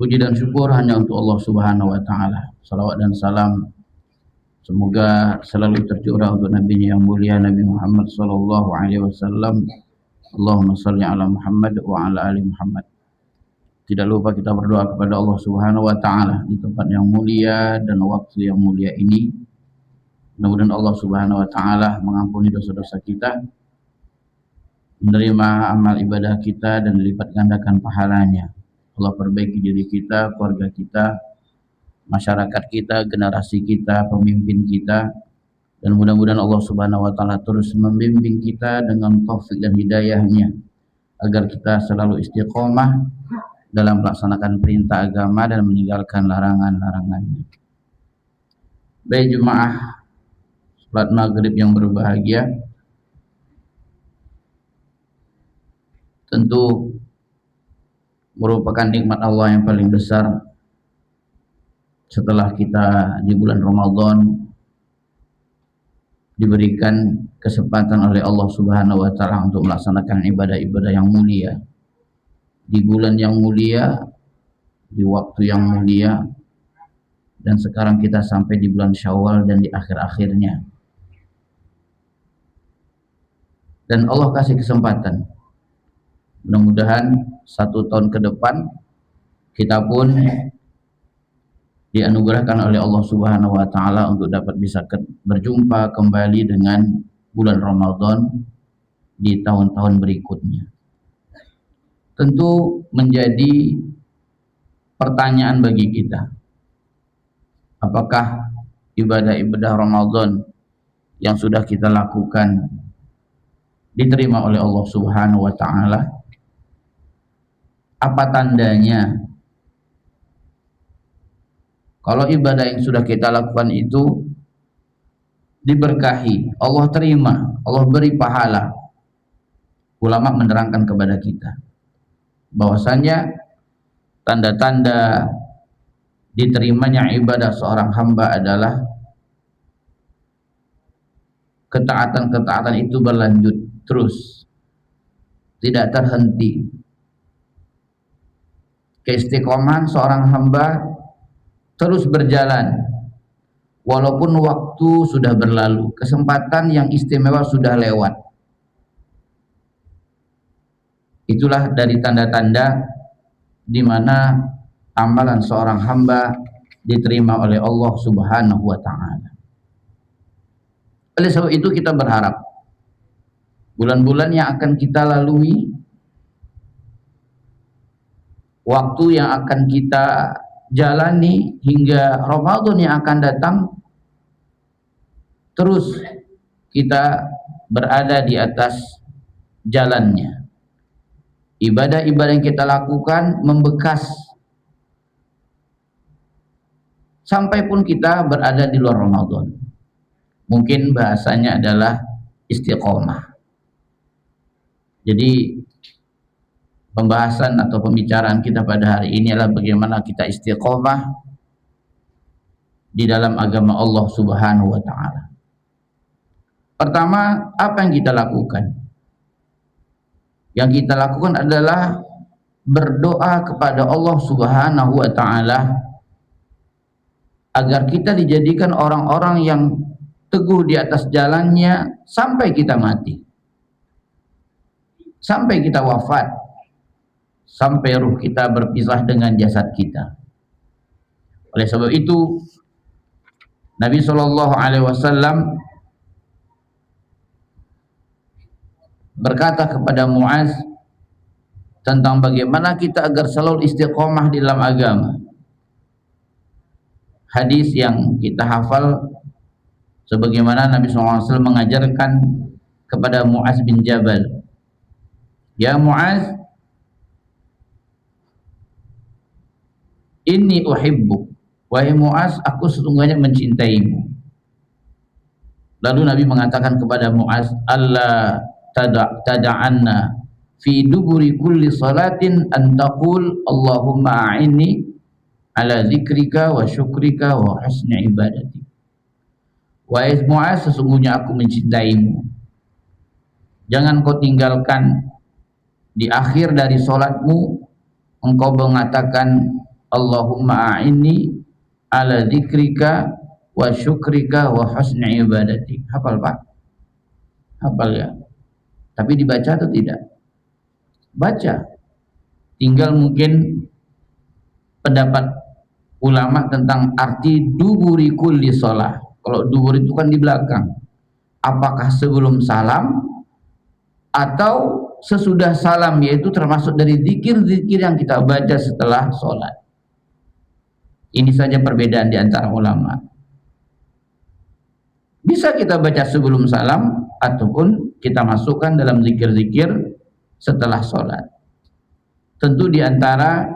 Puji dan syukur hanya untuk Allah Subhanahu wa taala. Salawat dan salam semoga selalu tercurah untuk Nabi yang mulia Nabi Muhammad sallallahu alaihi wasallam. Allahumma shalli ala Muhammad wa ala ali Muhammad. Tidak lupa kita berdoa kepada Allah Subhanahu wa taala di tempat yang mulia dan waktu yang mulia ini. Mudah-mudahan Allah Subhanahu wa taala mengampuni dosa-dosa kita, menerima amal ibadah kita dan dilipat gandakan pahalanya. Allah perbaiki diri kita, keluarga kita, masyarakat kita, generasi kita, pemimpin kita, dan mudah-mudahan Allah Subhanahu wa taala terus membimbing kita dengan taufik dan hidayahnya agar kita selalu istiqomah dalam melaksanakan perintah agama dan meninggalkan larangan-larangannya. Baik jemaah salat maghrib yang berbahagia, tentu merupakan nikmat Allah yang paling besar setelah kita di bulan Ramadan diberikan kesempatan oleh Allah Subhanahu wa taala untuk melaksanakan ibadah-ibadah yang mulia di bulan yang mulia, di waktu yang mulia, dan sekarang kita sampai di bulan Syawal dan di akhir-akhirnya. Dan Allah kasih kesempatan. Mudah-mudahan 1 tahun ke depan kita pun dianugerahkan oleh Allah Subhanahu wa taala untuk dapat bisa berjumpa kembali dengan bulan Ramadan di tahun-tahun berikutnya. Tentu menjadi pertanyaan bagi kita, apakah ibadah-ibadah Ramadan yang sudah kita lakukan diterima oleh Allah Subhanahu wa taala? Apa tandanya kalau ibadah yang sudah kita lakukan itu diberkahi, Allah terima, Allah beri pahala? Ulama menerangkan kepada kita bahwasanya tanda-tanda diterimanya ibadah seorang hamba adalah ketaatan-ketaatan itu berlanjut terus, tidak terhenti. Keistiqomahan seorang hamba terus berjalan walaupun waktu sudah berlalu, kesempatan yang istimewa sudah lewat. Itulah dari tanda-tanda di mana amalan seorang hamba diterima oleh Allah Subhanahu wa taala. Oleh sebab itu kita berharap bulan-bulan yang akan kita lalui, waktu yang akan kita jalani hingga Ramadan yang akan datang, terus kita berada di atas jalannya. Ibadah-ibadah yang kita lakukan membekas sampai pun kita berada di luar Ramadan. Mungkin bahasanya adalah istiqomah. Jadi pembahasan atau pembicaraan kita pada hari ini adalah bagaimana kita istiqomah di dalam agama Allah Subhanahu wa taala. Pertama, apa yang kita lakukan? Yang kita lakukan adalah berdoa kepada Allah Subhanahu wa taala agar kita dijadikan orang-orang yang teguh di atas jalannya sampai kita mati, sampai kita wafat, sampai ruh kita berpisah dengan jasad kita. Oleh sebab itu Nabi Shallallahu Alaihi Wasallam berkata kepada Muaz tentang bagaimana kita agar selalu istiqomah di dalam agama. Hadis yang kita hafal sebagaimana Nabi SAW mengajarkan kepada Muaz bin Jabal, ya Muaz, inni uhibbuk, wahai Muaz, aku sesungguhnya mencintaimu. Lalu Nabi mengatakan kepada Muaz, Allah tada'anna fi duburi kulli salatin an taqul Allahumma a'inni ala zikrika wa syukrika wa husni ibadati. Wahai Muaz, sesungguhnya aku mencintaimu. Jangan kau tinggalkan di akhir dari salatmu engkau mengatakan Allahumma a'inni ala dzikrika wa syukrika wa husni ibadati. Hafal Pak? Hafal ya. Tapi dibaca atau tidak? Baca. Tinggal mungkin pendapat ulama tentang arti duburi kulli shalah. Kalau dubur itu kan di belakang. Apakah sebelum salam atau sesudah salam, yaitu termasuk dari zikir-zikir yang kita baca setelah sholat. Ini saja perbedaan di antara ulama. Bisa kita baca sebelum salam ataupun kita masukkan dalam zikir-zikir setelah sholat. Tentu di antara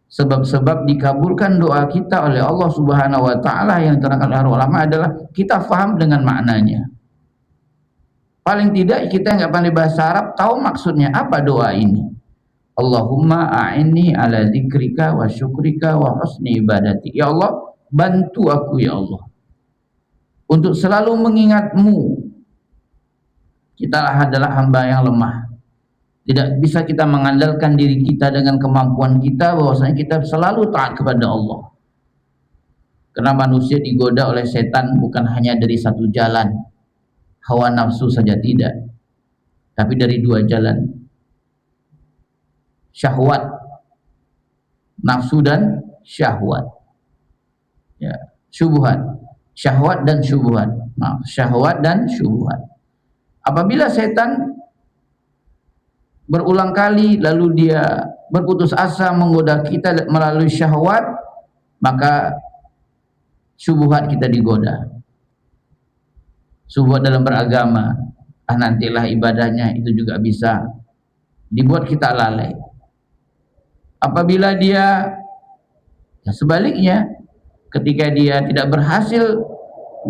sebab-sebab dikabulkan doa kita oleh Allah Subhanahu wa taala yang diterangkan oleh ulama adalah kita faham dengan maknanya. Paling tidak kita nggak pandai bahasa Arab tahu maksudnya apa doa ini. Allahumma a'inni ala dzikrika wa syukrika wa husni ibadati. Ya Allah, bantu aku ya Allah untuk selalu mengingatmu. Kita adalah hamba yang lemah. Tidak bisa kita mengandalkan diri kita dengan kemampuan kita, bahwasanya kita selalu taat kepada Allah. Karena manusia digoda oleh setan bukan hanya dari satu jalan, hawa nafsu saja tidak, tapi dari dua jalan, syahwat, nafsu dan syahwat, ya, syubhat, syahwat dan syubhat, maaf, syahwat dan syubhat. Apabila setan berulang kali lalu dia berputus asa menggoda kita melalui syahwat, maka syubhat kita digoda. Syubhat dalam beragama, nantilah ibadahnya, itu juga bisa dibuat kita lalai. Apabila dia sebaliknya, ketika dia tidak berhasil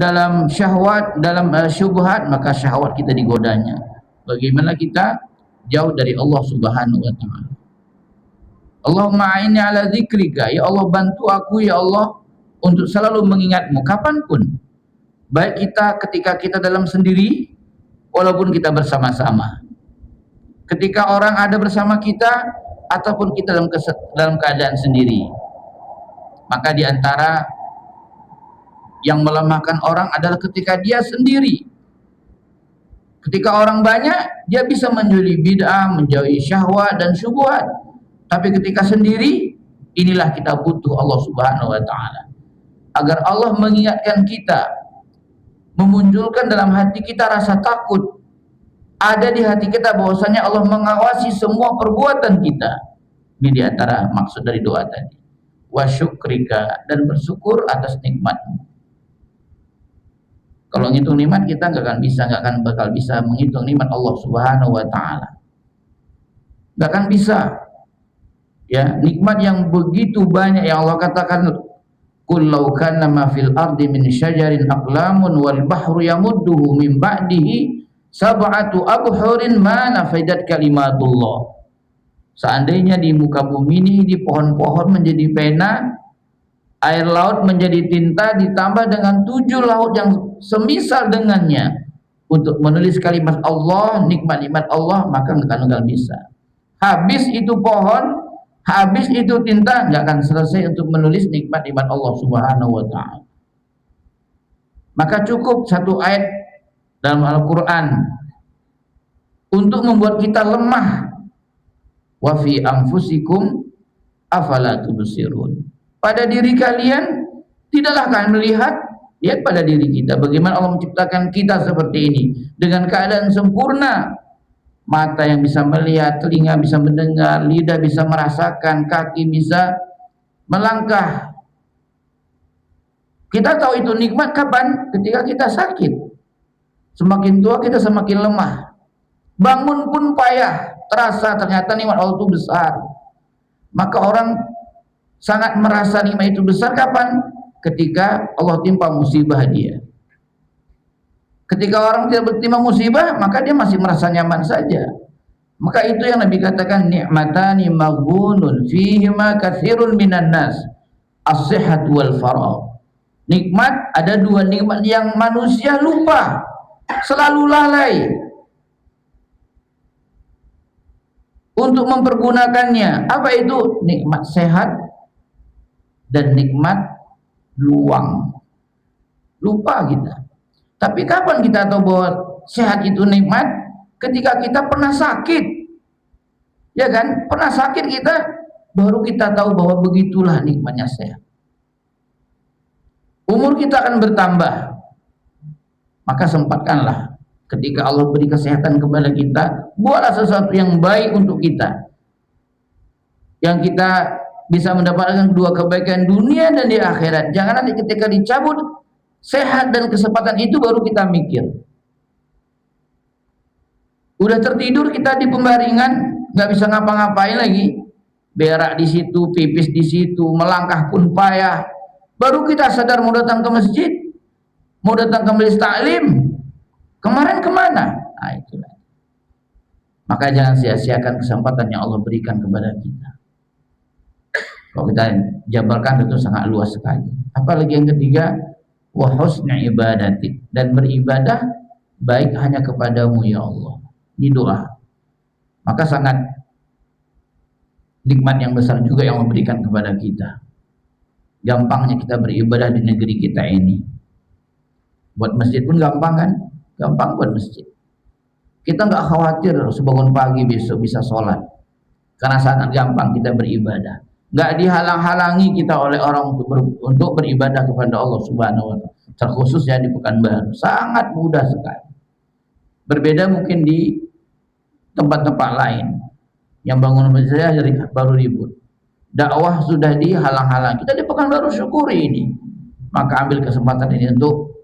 dalam syahwat, dalam syubhat, maka syahwat kita digodanya. Bagaimana kita jauh dari Allah Subhanahu wa taala. Allahumma a'inni ala dzikrika, ya Allah bantu aku ya Allah untuk selalu mengingatmu kapanpun. Baik kita ketika kita dalam sendiri, walaupun kita bersama-sama. Ketika orang ada bersama kita, ataupun kita dalam keadaan sendiri. Maka di antara yang melemahkan orang adalah ketika dia sendiri. Ketika orang banyak, dia bisa menjauhi bid'ah, menjauhi syahwat dan syubhat. Tapi ketika sendiri, inilah kita butuh Allah Subhanahu wa taala. Agar Allah mengingatkan kita, memunculkan dalam hati kita rasa takut. Ada di hati kita bahwasanya Allah mengawasi semua perbuatan kita. Ini di antara maksud dari doa tadi. Wa syukrika, dan bersyukur atas nikmatmu. Kalau ngitung nikmat kita nggak akan bakal bisa menghitung nikmat Allah Subhanahu wa taala. Nggak akan bisa. Ya, nikmat yang begitu banyak yang Allah katakan, qul law kana ma fil ardi min syajarin aqlamun wal bahru yamudduhu min ba'dihi sab'atu abhurin ma nafidat kalimatullah. Seandainya di muka bumi ini di pohon-pohon menjadi pena, air laut menjadi tinta, ditambah dengan 7 laut yang semisal dengannya untuk menulis kalimat Allah, nikmat-nikmat Allah, maka nggak akan bisa. Habis itu pohon, habis itu tinta, nggak akan selesai untuk menulis nikmat-nikmat Allah Subhanahu wa taala. Maka cukup satu ayat dalam Al-Qur'an untuk membuat kita lemah. Wa fi anfusikum afala tubsirun. Pada diri kalian tidaklah kalian melihat? Lihat pada diri kita bagaimana Allah menciptakan kita seperti ini dengan keadaan sempurna. Mata yang bisa melihat, telinga bisa mendengar, lidah bisa merasakan, kaki bisa melangkah. Kita tahu itu nikmat kapan? Ketika kita sakit. Semakin tua kita semakin lemah. Bangun pun payah, terasa ternyata nikmat Allah itu besar. Maka orang sangat merasa nikmat itu besar kapan? Ketika Allah timpa musibah dia. Ketika orang tidak bertimpa musibah, maka dia masih merasa nyaman saja. Maka itu yang Nabi katakan, ni'matani maghbunun fihima katsirun minan nas, as-sihhat wal faragh. Nikmat, ada 2 nikmat yang manusia lupa, selalu lalai untuk mempergunakannya. Apa itu? Nikmat sehat dan nikmat luang. Lupa kita. Tapi kapan kita tahu bahwa sehat itu nikmat? Ketika kita pernah sakit. Ya kan? Pernah sakit kita, baru kita tahu bahwa begitulah nikmatnya sehat. Umur kita akan bertambah. Maka sempatkanlah ketika Allah beri kesehatan kepada kita, buatlah sesuatu yang baik untuk kita. Yang kita bisa mendapatkan dua kebaikan dunia dan di akhirat. Jangan nanti ketika dicabut sehat dan kesempatan itu baru kita mikir. Udah tertidur kita di pembaringan, nggak bisa ngapa-ngapain lagi, berak di situ, pipis di situ, melangkah pun payah. Baru kita sadar mau datang ke masjid, mau datang ke majelis taklim. Kemarin kemana? Nah itulah. Maka jangan sia-siakan kesempatan yang Allah berikan kepada kita. Kalau kita jabarkan itu sangat luas sekali. Apalagi yang ketiga, wa husni ibadati, dan beribadah baik hanya kepadamu ya Allah. Ini doa. Maka sangat nikmat yang besar juga yang memberikan kepada kita. Gampangnya kita beribadah di negeri kita ini. Buat masjid pun gampang kan? Gampang buat masjid. Kita nggak khawatir sebangun pagi besok bisa sholat. Karena sangat gampang kita beribadah. Nggak dihalang-halangi kita oleh orang untuk beribadah kepada Allah Subhanahu wa Ta'ala. Terkhusus ya di Pekanbaru. Sangat mudah sekali. Berbeda mungkin di tempat-tempat lain. Yang bangun masjid baru ribut. Dakwah sudah dihalang-halang. Kita di Pekanbaru syukuri ini. Maka ambil kesempatan ini untuk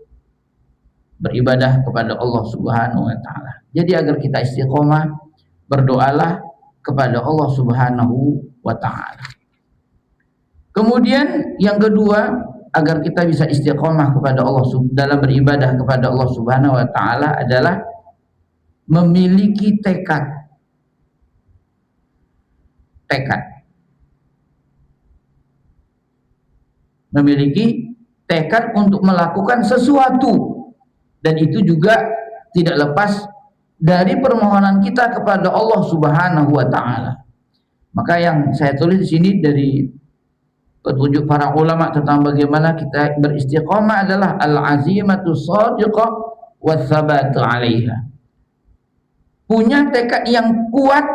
beribadah kepada Allah Subhanahu wa Ta'ala. Jadi agar kita istiqomah, berdoalah kepada Allah Subhanahu wa Ta'ala. Kemudian yang kedua, agar kita bisa istiqomah kepada Allah dalam beribadah kepada Allah Subhanahu wa Ta'ala adalah memiliki tekad. Memiliki tekad untuk melakukan sesuatu, dan itu juga tidak lepas dari permohonan kita kepada Allah Subhanahu wa Ta'ala. Maka yang saya tulis di sini dari petunjuk para ulama tentang bagaimana kita beristiqomah adalah al-azimatu shadiqah wa tsabatu 'alaiha. Punya tekad yang kuat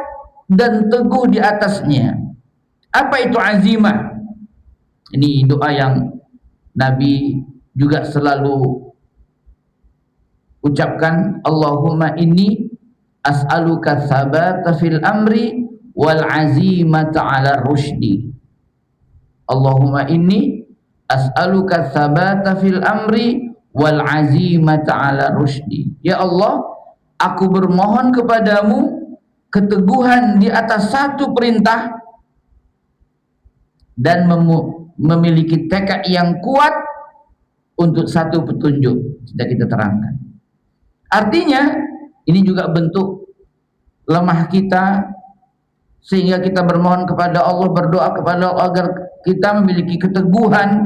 dan teguh di atasnya. Apa itu azimah? Ini doa yang Nabi juga selalu ucapkan, Allahumma inni as'aluka tsabata fil amri wal azimata 'ala rusydi. Allahumma inni as'aluka tsabata fil amri wal azimata 'ala rusydi. Ya Allah, aku bermohon kepadamu keteguhan di atas satu perintah dan memiliki tekad yang kuat untuk satu petunjuk. Sudah kita terangkan. Artinya ini juga bentuk lemah kita, sehingga kita bermohon kepada Allah, berdoa kepada Allah agar kita memiliki keteguhan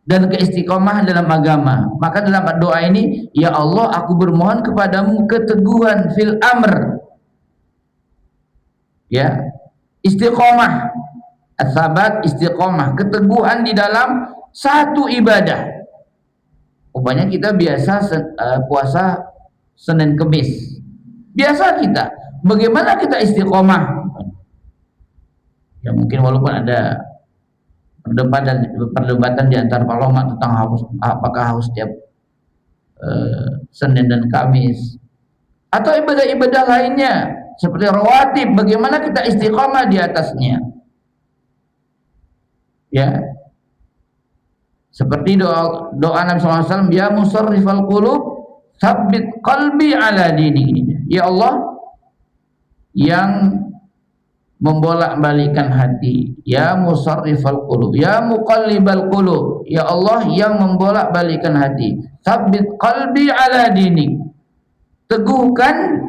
dan keistiqomahan dalam agama. Maka dalam doa ini, ya Allah, aku bermohon kepadamu keteguhan fil amr. Ya, istiqomah, as-sabat, istiqomah, keteguhan di dalam satu ibadah. Umpamanya kita biasa puasa Senin Kemis. Biasa kita. Bagaimana kita istiqomah? Ya mungkin walaupun ada perdebatan di antara para ulama tentang apakah harus setiap Senin dan Kamis atau ibadah-ibadah lainnya seperti rawatib, bagaimana kita istiqomah di atasnya. Ya, seperti doa Nabi SAW, ya musarrifal qulub tsabbit qalbi ala dinik. Ya Allah yang membolak-balikan hati, ya musarrifal qulub, ya muqallibal qulub, ya Allah yang membolak-balikan hati, tsabbit qalbi ala dinik, teguhkan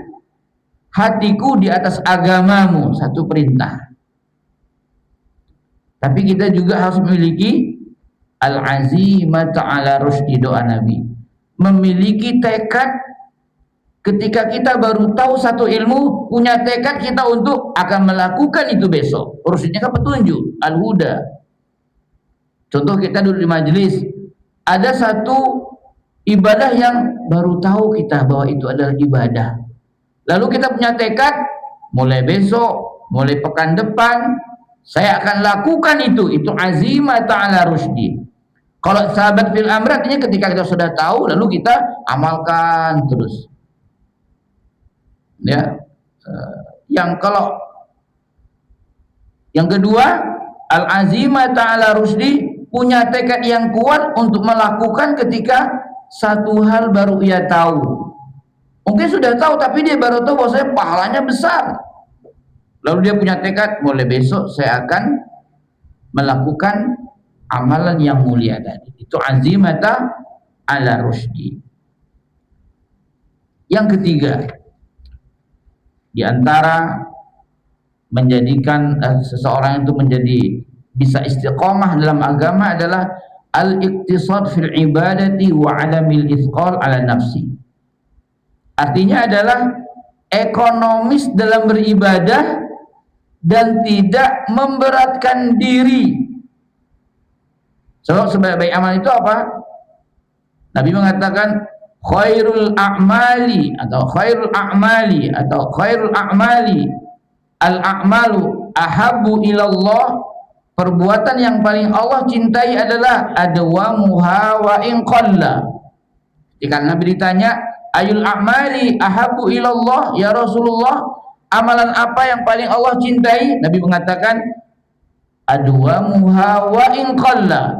hatiku di atas agamamu, satu perintah. Tapi kita juga harus memiliki al-azimata ala rusdi, doa Nabi, memiliki tekad. Ketika kita baru tahu satu ilmu, punya tekad kita untuk akan melakukan itu besok. Rusdinya kan petunjuk, al-huda. Contoh kita duduk di majelis, ada satu ibadah yang baru tahu kita bahwa itu adalah ibadah. Lalu kita punya tekad, mulai besok, mulai pekan depan, saya akan lakukan itu azimah ta'ala rusdi. Kalau sahabat fil amr artinya ketika kita sudah tahu lalu kita amalkan terus. Ya. Yang kedua, al-azimah ta'ala rusdi, punya tekad yang kuat untuk melakukan ketika satu hal baru ia tahu. Mungkin sudah tahu tapi dia baru tahu bahwa saya pahalanya besar. Lalu dia punya tekad, mulai besok saya akan melakukan amalan yang mulia tadi. Itu azimata ala rusdi. Yang ketiga, di antara menjadikan seseorang itu menjadi bisa istiqomah dalam agama adalah al-iqtisad fil ibadati wa adamil ithqal ala nafsi. Artinya adalah ekonomis dalam beribadah dan tidak memberatkan diri. Sebab sebaik-baik amal itu apa? Nabi mengatakan khairul a'mali al-a'malu ahabbu ilallah, perbuatan yang paling Allah cintai adalah adwamuha wa in qalla. Ketika Nabi ditanya ayul a'mali ahabbu ilallah ya Rasulullah, amalan apa yang paling Allah cintai? Nabi mengatakan adwamuha wa in qalla,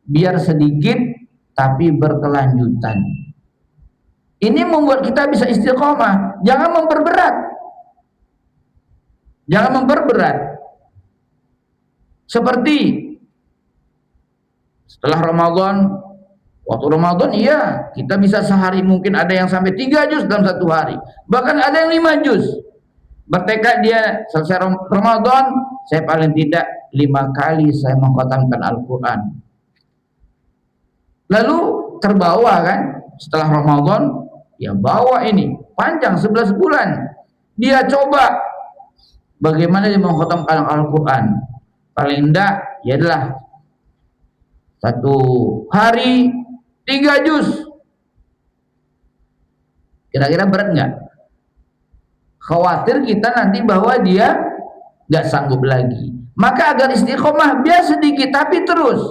biar sedikit tapi berkelanjutan. Ini membuat kita bisa istiqomah. Jangan memperberat. Seperti setelah Ramadan, waktu Ramadan iya kita bisa sehari mungkin ada yang sampai 3 juz dalam satu hari, bahkan ada yang 5 juz. Bertekad dia selesai Ramadan, saya paling tidak 5 kali saya mengkhatamkan Al-Quran. Lalu terbawa kan setelah Ramadan, ya bawa ini panjang 11 bulan dia coba bagaimana dia mengkhatamkan Al-Quran. Paling enggak ya adalah satu hari 3 juz. Kira-kira berat enggak? Khawatir kita nanti bahwa dia enggak sanggup lagi. Maka agar istiqomah biar sedikit tapi terus.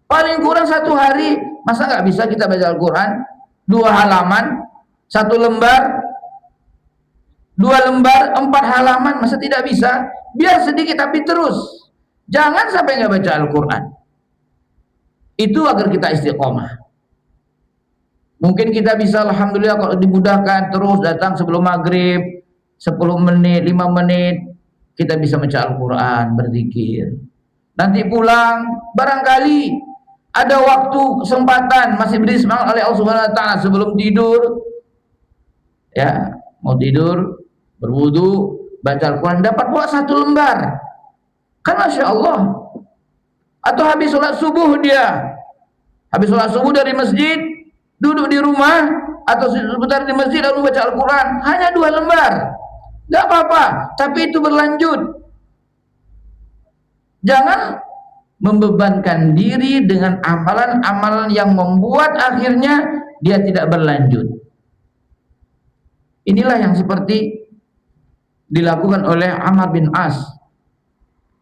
Paling kurang 1 hari, masa nggak bisa kita baca Al-Quran 2 halaman, 1 lembar, 2 lembar, 4 halaman, masa tidak bisa? Biar sedikit tapi terus. Jangan sampai nggak baca Al-Quran. Itu agar kita istiqomah. Mungkin kita bisa alhamdulillah kalau dimudahkan terus datang sebelum maghrib 10 menit, 5 menit kita bisa baca Al-Quran, berzikir. Nanti pulang barangkali ada waktu kesempatan masih beri semangat oleh Allah Subhanahu wa taala sebelum tidur. Ya, mau tidur, berwudu, baca Al-Quran, dapat buat 1 lembar. Kan Masya Allah. Atau habis sholat subuh dia. Habis sholat subuh dari masjid, duduk di rumah atau sebentar di masjid lalu baca Al-Quran, hanya 2 lembar. Enggak apa-apa, tapi itu berlanjut. Jangan membebankan diri dengan amalan-amalan yang membuat akhirnya dia tidak berlanjut. Inilah yang seperti dilakukan oleh Amr bin As.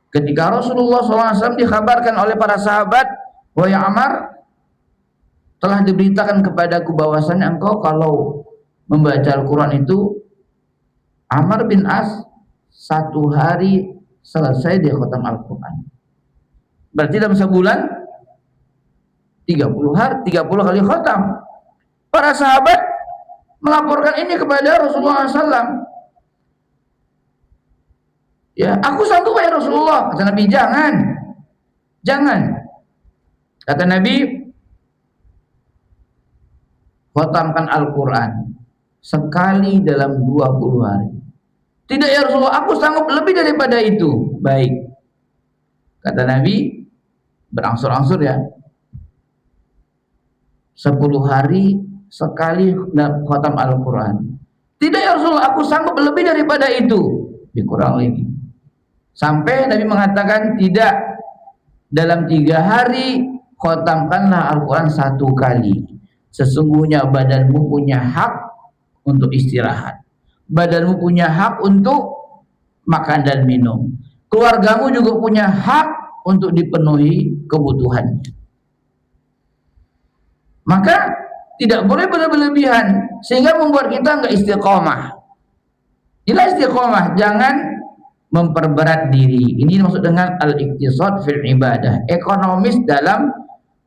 Ketika Rasulullah SAW dikhabarkan oleh para sahabat, wahai Amr, telah diberitakan kepadaku bahwasannya engkau kalau membaca Al-Quran itu, Amr bin As 1 hari selesai dia khatam Al-Quran. Berarti dalam sebulan 30 kali khatam. Para sahabat melaporkan ini kepada Rasulullah SAW. Ya, aku sanggup ya Rasulullah. Kata Nabi, jangan. Kata Nabi, khatamkan Al-Quran sekali dalam 20 hari. Tidak ya Rasulullah, aku sanggup lebih daripada itu. Baik. Kata Nabi, berangsur-angsur ya, 10 hari sekali khatam Al-Quran. Tidak ya Rasulullah, aku sanggup lebih daripada itu. Dikurang lagi. Sampai Nabi mengatakan tidak, dalam 3 hari khotamkanlah Al-Quran 1 kali. Sesungguhnya badanmu punya hak untuk istirahat, badanmu punya hak untuk makan dan minum, keluargamu juga punya hak untuk dipenuhi kebutuhannya. Maka tidak boleh berlebihan sehingga membuat kita nggak istiqomah. Inilah istiqomah, jangan memperberat diri. Ini maksud dengan al-iqtisad fil ibadah, ekonomis dalam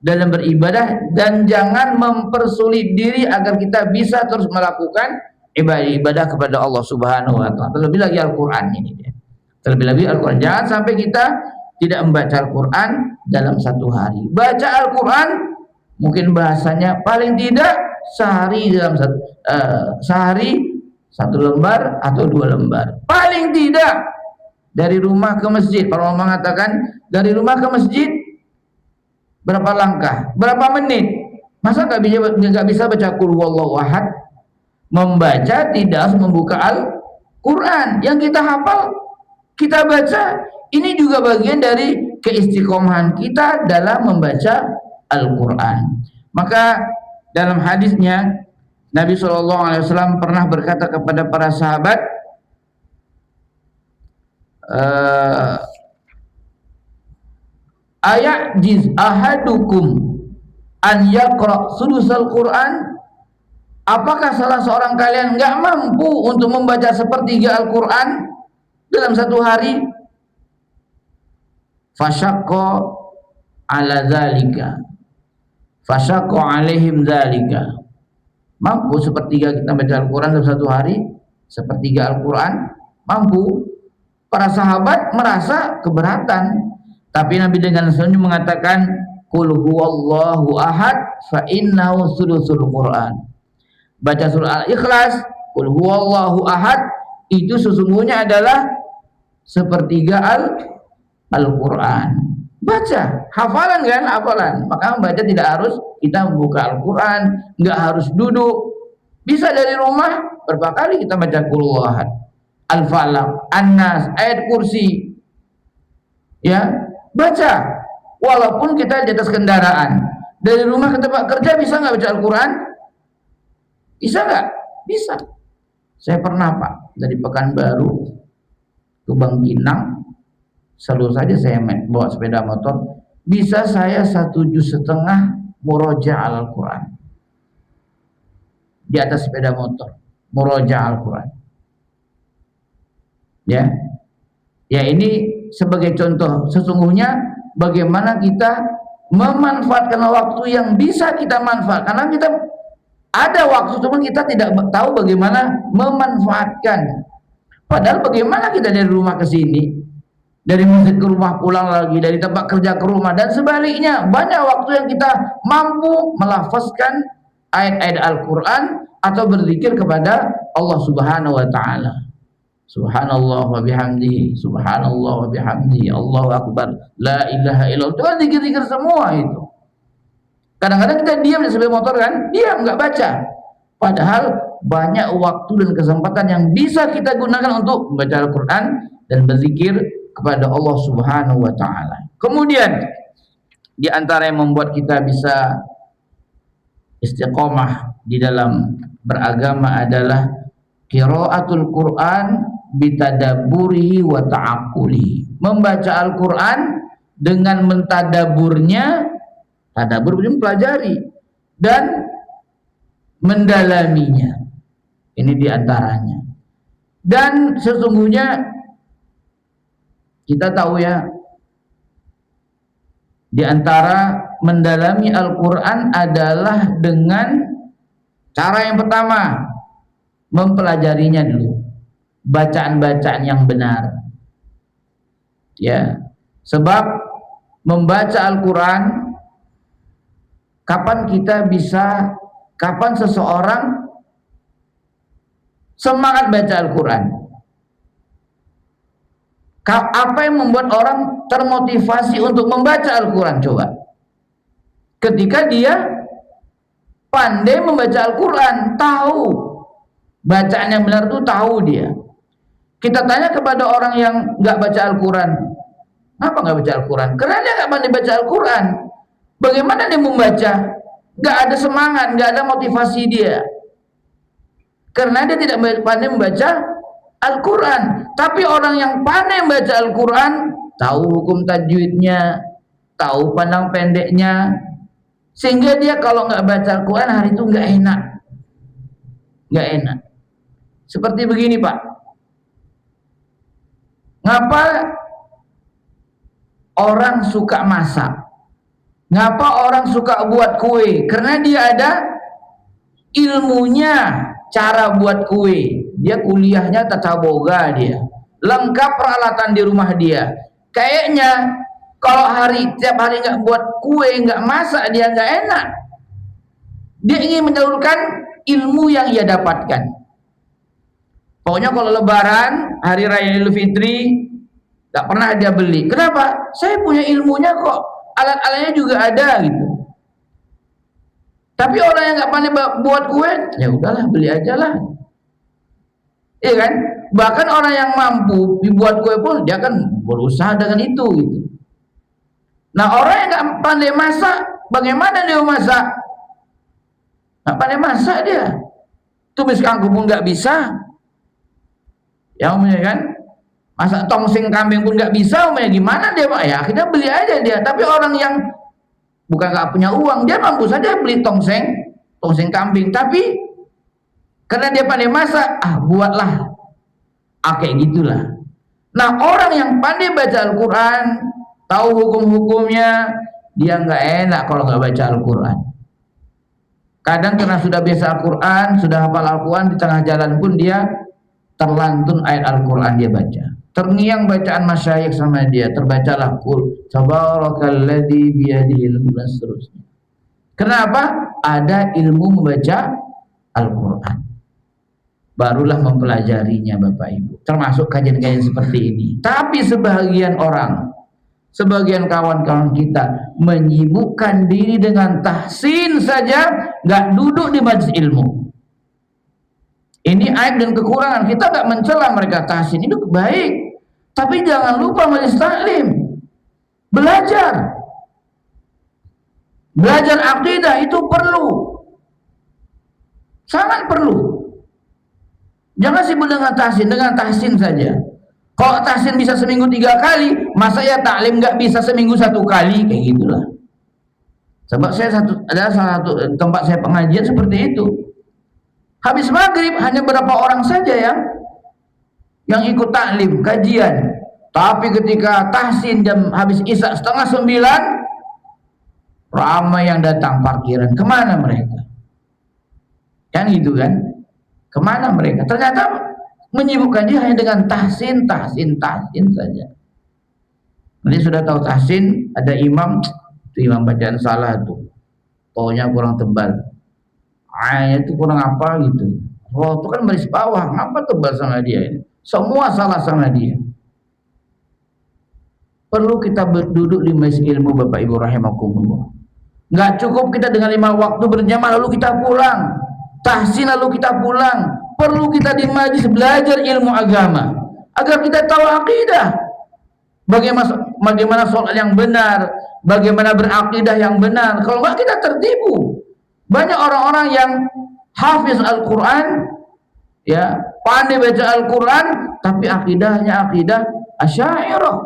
beribadah, dan jangan mempersulit diri agar kita bisa terus melakukan ibadah kepada Allah Subhanahu wa taala. Terlebih lagi Al-Qur'an ini dia. Terlebih lagi Al-Qur'an. Jangan sampai kita tidak membaca Al-Qur'an dalam 1 hari. Baca Al-Qur'an mungkin bahasanya paling tidak sehari dalam sehari 1 lembar atau 2 lembar. Paling tidak dari rumah ke masjid. Para ulama mengatakan dari rumah ke masjid berapa langkah, berapa menit. Masa nggak bisa baca qul huwallahu ahad? Membaca tidak harus membuka Al-Quran. Yang kita hafal kita baca. Ini juga bagian dari keistiqomahan kita dalam membaca Al-Quran. Maka dalam hadisnya Nabi SAW pernah berkata kepada para sahabat, ayajiz ahadukum an yaqra sulusal Quran, apakah salah seorang kalian nggak mampu untuk membaca sepertiga Al-Quran dalam 1 hari? Fasyaqqa ala dzalika, fasyaqqa alaihim dzalika. Mampu sepertiga kita baca Al-Quran dalam 1 hari, sepertiga Al-Quran mampu. Para sahabat merasa keberatan, tapi Nabi dengan senyum mengatakan qul huwallahu ahad fa innahu sulusul Quran. Baca surah Al-Ikhlas, qul huwallahu ahad, itu sesungguhnya adalah sepertiga Al-Quran. Baca, hafalan kan, hafalan. Maka membaca tidak harus kita membuka Al-Quran, nggak harus duduk. Bisa dari rumah berapa kali kita baca qul huwallahu ahad, Al-Falaq, An-Nas, ayat kursi. Ya, baca. Walaupun kita di atas kendaraan, dari rumah ke tempat kerja bisa nggak baca Al-Quran? Bisa nggak? Bisa. Saya pernah Pak, dari Pekanbaru ke Bangkinang, selalu saja saya bawa sepeda motor, bisa saya 1,5 juz murojaah Al-Quran di atas sepeda motor, murojaah Al-Quran. Ya, ya ini sebagai contoh sesungguhnya bagaimana kita memanfaatkan waktu yang bisa kita manfaatkan. Karena kita ada waktu, cuma kita tidak tahu bagaimana memanfaatkan. Padahal bagaimana kita dari rumah ke sini, dari masjid ke rumah pulang lagi, dari tempat kerja ke rumah, dan sebaliknya. Banyak waktu yang kita mampu melafazkan ayat-ayat Al-Quran atau berzikir kepada Allah Subhanahu wa ta'ala. Subhanallah wa bihamdihi, subhanallah wa bihamdihi, Allahu akbar, la ilaha illallah. Itu kan zikir-zikir semua itu. Kadang-kadang kita diam di sepeda motor kan, diam nggak baca. Padahal banyak waktu dan kesempatan yang bisa kita gunakan untuk membaca Al-Quran dan berzikir kepada Allah Subhanahu wa ta'ala. Kemudian di antara yang membuat kita bisa istiqomah di dalam beragama adalah qiraatul Quran bitadabburihi wa ta'aqqulihi. Membaca Al-Quran dengan mentadaburnya, tadabbur berarti mempelajari, dan mendalaminya. Ini diantaranya. Dan sesungguhnya kita tahu ya, diantara mendalami Al-Quran adalah dengan cara yang pertama, mempelajarinya dulu, bacaan-bacaan yang benar. Ya, sebab membaca Al-Quran, kapan kita bisa, kapan seseorang semangat baca Al-Quran? Apa yang membuat orang termotivasi untuk membaca Al-Quran? Coba, ketika dia pandai membaca Al-Quran, tahu bacaan yang benar itu, tahu dia. Kita tanya kepada orang yang nggak baca Al-Quran, Kenapa nggak baca Al-Quran? Karena dia nggak pandai baca Al-Quran. Bagaimana dia membaca? Nggak ada semangat, nggak ada motivasi dia. Karena dia tidak pandai membaca Al-Quran. Tapi orang yang pandai membaca Al-Quran, tahu hukum tajwidnya, tahu pandang pendeknya, sehingga dia kalau nggak baca Al-Quran hari itu nggak enak. Nggak enak. Seperti begini Pak. Ngapa orang suka masak? Ngapa orang suka buat kue? Karena dia ada ilmunya cara buat kue. Dia kuliahnya tata boga dia. Lengkap peralatan di rumah dia. Kayaknya kalau tiap hari nggak buat kue, nggak masak, dia nggak enak. Dia ingin menyalurkan ilmu yang ia dapatkan. Pokoknya kalau Lebaran, hari raya Idul Fitri, nggak pernah dia beli. Kenapa? Saya punya ilmunya kok, alat-alatnya juga ada gitu. Tapi orang yang nggak pandai buat kue, ya udahlah beli aja lah. Iya kan? Bahkan orang yang mampu dibuat kue pun dia kan berusaha dengan itu gitu. Nah orang yang nggak pandai masak, bagaimana dia masak? Nggak pandai masak dia. Tumis kangkung pun nggak bisa. Ya umumnya kan, masak tongseng kambing pun nggak bisa, umumnya gimana dia Pak? Ya akhirnya beli aja dia. Tapi orang yang bukan nggak punya uang, dia mampu saja beli tongseng kambing. Tapi karena dia pandai masak, buatlah, kayak gitulah. Nah orang yang pandai baca Al-Quran, tahu hukum-hukumnya, dia nggak enak kalau nggak baca Al-Quran. Kadang karena sudah biasa Al-Quran, sudah hafal Al-Quran, di tengah jalan pun dia terlantun ayat Al-Quran dia baca, terngiang bacaan masyayikh sama dia, terbacalah qul tabarakalladzi biyadihil mulk dan seterusnya. Kenapa? Ada ilmu membaca Al-Quran, barulah mempelajarinya Bapak Ibu, termasuk kajian-kajian seperti ini. Tapi sebagian orang, sebagian kawan-kawan kita menyibukkan diri dengan tahsin saja, nggak duduk di majelis ilmu. Ini aib dan kekurangan. Kita nggak mencela mereka, tahsin itu baik, tapi jangan lupa majelis taklim, belajar akidah itu perlu, sangat perlu. Jangan sibuk dengan tahsin saja. Kalau tahsin bisa seminggu 3 kali, masa ya taklim nggak bisa seminggu 1 kali? Kayak gitulah. Sebab ada salah satu tempat saya pengajian seperti itu. Habis maghrib hanya berapa orang saja yang ikut taklim, kajian. Tapi ketika tahsin jam habis isya 8:30, ramai yang datang parkiran. Kemana mereka? Kan gitu kan? Kemana mereka? Ternyata menyibukkan dia hanya dengan tahsin saja. Nanti sudah tahu tahsin, ada imam, itu imam bacaan salah tuh, pokoknya kurang tebal. Itu kurang apa gitu. Oh, itu kan baris bawah, ngapa tebal sama dia ini? Semua salah sama dia. Perlu kita berduduk di majelis ilmu Bapak Ibu rahimakumullah. Nggak cukup kita dengan 5 waktu berjamaah lalu kita pulang, tahsin lalu kita pulang. Perlu kita di majelis belajar ilmu agama agar kita tahu akidah. Bagaimana sholat yang benar, bagaimana berakidah yang benar. Kalau nggak kita tertipu. Banyak orang-orang yang hafiz Al-Quran, ya, pandai baca Al-Quran, tapi akidahnya akidah Asy'ariyah.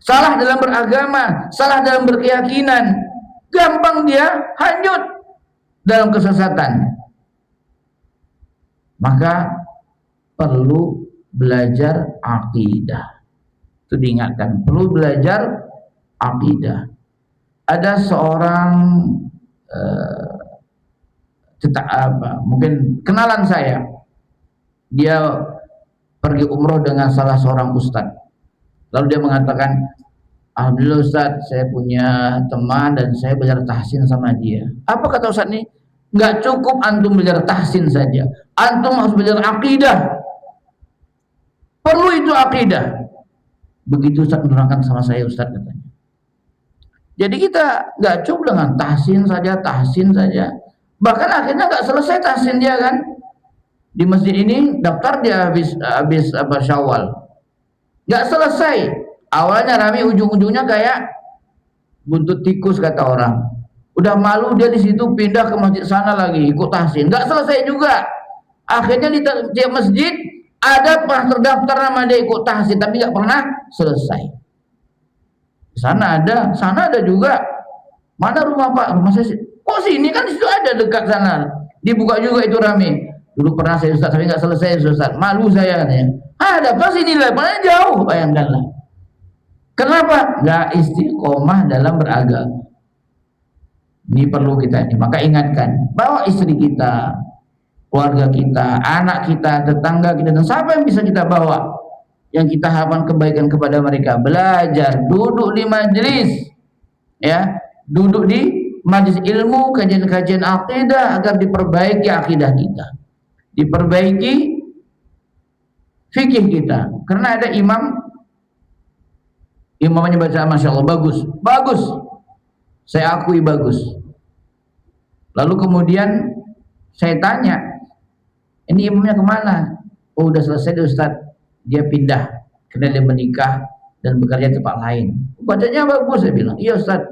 Salah dalam beragama, salah dalam berkeyakinan, gampang dia hanyut dalam kesesatan. Maka perlu belajar akidah. Itu diingatkan, perlu belajar akidah. Ada seorang mungkin kenalan saya, dia pergi umroh dengan salah seorang ustadz. Lalu dia mengatakan, alhamdulillah Ustadz, saya punya teman dan saya belajar tahsin sama dia. Apa kata Ustadz ini? Nggak cukup antum belajar tahsin saja, antum harus belajar akidah. Perlu itu akidah. Begitu Ustadz menerangkan sama saya, Ustadz katanya. Jadi kita nggak cukup dengan tahsin saja. Bahkan akhirnya nggak selesai tahsin dia kan. Di masjid ini daftar dia habis Syawal. nggak selesai. Awalnya rame, ujung-ujungnya kayak buntut tikus kata orang. Udah malu dia di situ pindah ke masjid sana lagi ikut tahsin, nggak selesai juga. Akhirnya di tiap masjid ada pernah terdaftar nama dia ikut tahsin tapi nggak pernah selesai. Sana ada juga. Mana rumah Pak? Rumah saya. Kok sini kan di situ ada dekat sana. Dibuka juga itu rame. Dulu pernah saya Ustaz tapi nggak selesai Ustaz. Malu saya katanya. Ada pas inilah, mana jauh bayangkanlah. Kenapa? Nggak istiqomah dalam beragama. Ini perlu kita ini. Maka ingatkan, bawa istri kita, keluarga kita, anak kita, tetangga kita, dan siapa yang bisa kita bawa yang kita harapkan kebaikan kepada mereka. Belajar, duduk di majelis, ya, duduk di majelis ilmu, kajian-kajian akidah agar diperbaiki akidah kita, diperbaiki fikih kita. Karena ada imamnya baca Masya Allah bagus, saya akui bagus. Lalu kemudian saya tanya, ini imamnya kemana? Oh udah selesai deh Ustaz, dia pindah karena dia menikah dan bekerja di tempat lain. Bacanya bagus, saya bilang. Iya Ustaz,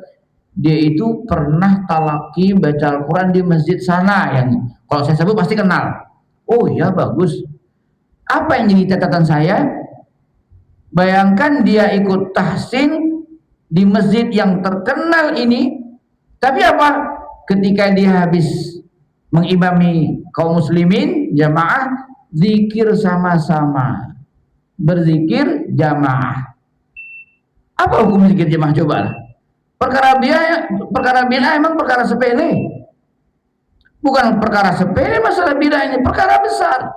dia itu pernah talaki baca Al-Quran di masjid sana, yang kalau saya sebut pasti kenal. Oh iya bagus. Apa yang jadi catatan saya? Bayangkan dia ikut tahsin di masjid yang terkenal ini, tapi apa? Ketika dia habis mengimami kaum muslimin jamaah, zikir sama-sama, berzikir jamaah. Apa hukum zikir jamaah? Coba lah. Perkara bid'ah emang perkara sepele? Bukan perkara sepele masalah bid'ah ini, perkara besar.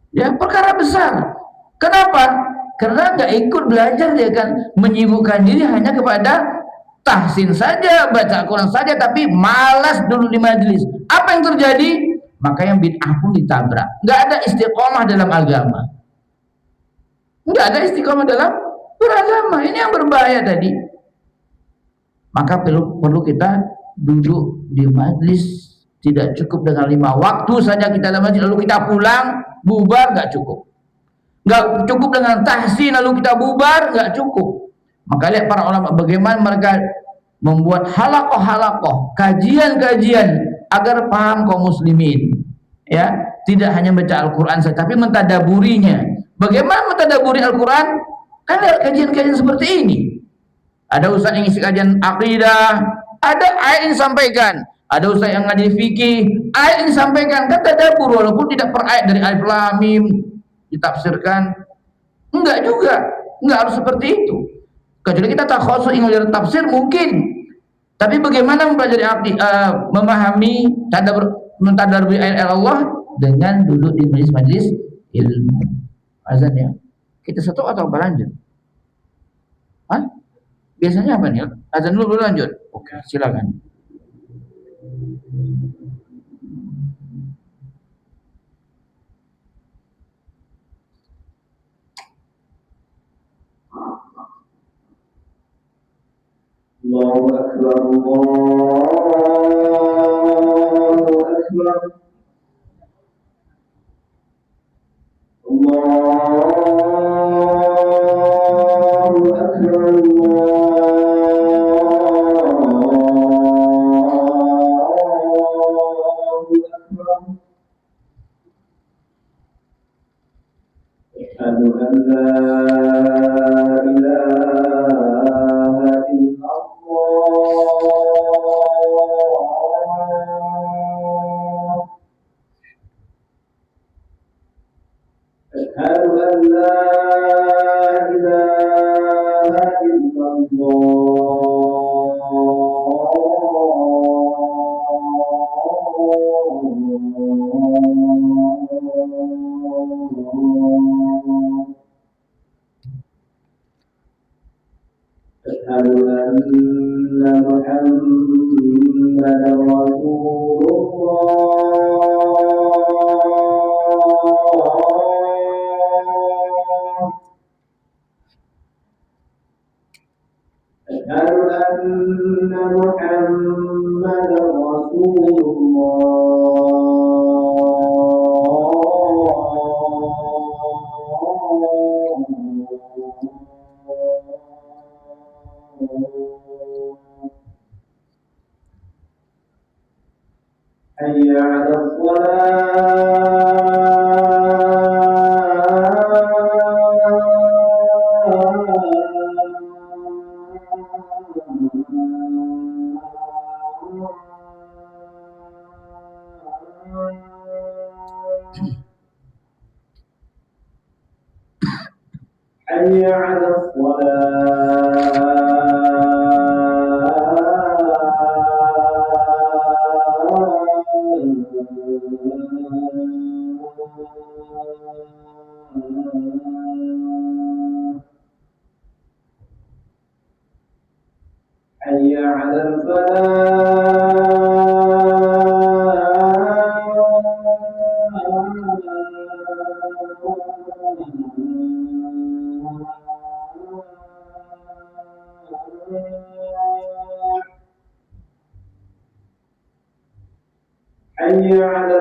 Ya, perkara besar. Kenapa? Karena nggak ikut belajar, dia kan menyibukkan diri hanya kepada tahsin saja, baca Quran saja, tapi malas dulu di majelis. Apa yang terjadi? Maka yang bid'ah pun ditabrak. Nggak ada istiqomah dalam agama. Nggak ada istiqomah dalam beragama. Ini yang berbahaya tadi. Maka perlu kita duduk di majelis. Tidak cukup dengan 5 waktu saja kita dalam majelis lalu kita pulang bubar, nggak cukup. Nggak cukup dengan tahsin lalu kita bubar, nggak cukup. Maka lihat para ulama bagaimana mereka membuat halakoh-halakoh, kajian-kajian agar paham kaum muslimin. Ya, tidak hanya baca Al-Quran saja, tapi mentadaburinya. Bagaimana mentadaburi Al-Quran? Kan lihat kajian-kajian seperti ini. Ada ustaz yang isi kajian akidah, ada ayat yang disampaikan. Ada ustaz yang ngaji fikih, ayat yang disampaikan. Kan tadabur walaupun tidak per ayat dari alif lam mim ditafsirkan. Enggak juga, enggak harus seperti itu. Kecuali kita takhusus ingin tafsir mungkin, tapi bagaimana mempelajari memahami mentadabburi ayat Allah dengan duduk di majelis ilmu. Azan ya. Kita satu atau apa lanjut? Hah? Biasanya apa nih? Azan dulu lanjut. Oke, silakan. Allahu Akbar, Allahu Akbar, Allahu Akbar, Allahu Akbar. Asyhadu an la حي على حي على حي على حي على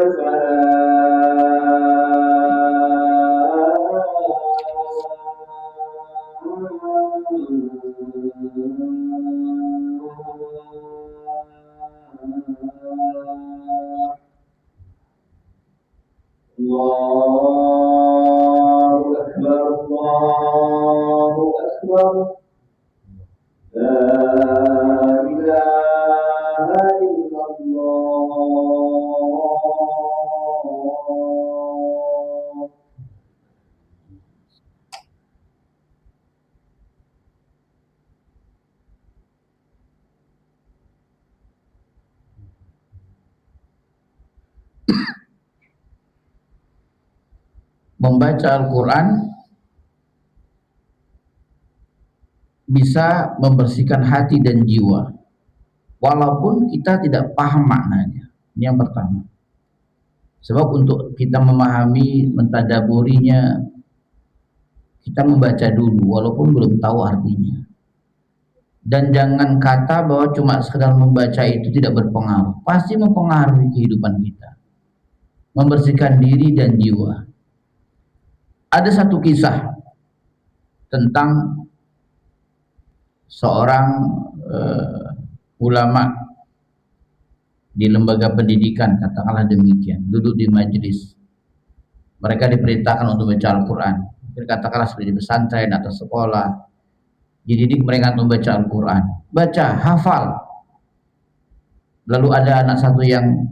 الله أكبر الله أكبر لا إله إلا الله. Membaca Al-Quran bisa membersihkan hati dan jiwa walaupun kita tidak paham maknanya. Ini yang pertama. Sebab untuk kita memahami, mentadaburinya, kita membaca dulu walaupun belum tahu artinya. Dan jangan kata bahwa cuma sekedar membaca itu tidak berpengaruh. Pasti mempengaruhi kehidupan kita, membersihkan diri dan jiwa. Ada satu kisah tentang seorang ulama di lembaga pendidikan, katakanlah demikian, duduk di majelis. Mereka diperintahkan untuk baca Al-Quran. Katakanlah seperti di pesantren atau sekolah, dididik mereka untuk membaca Al-Quran. Baca, hafal. Lalu ada anak satu yang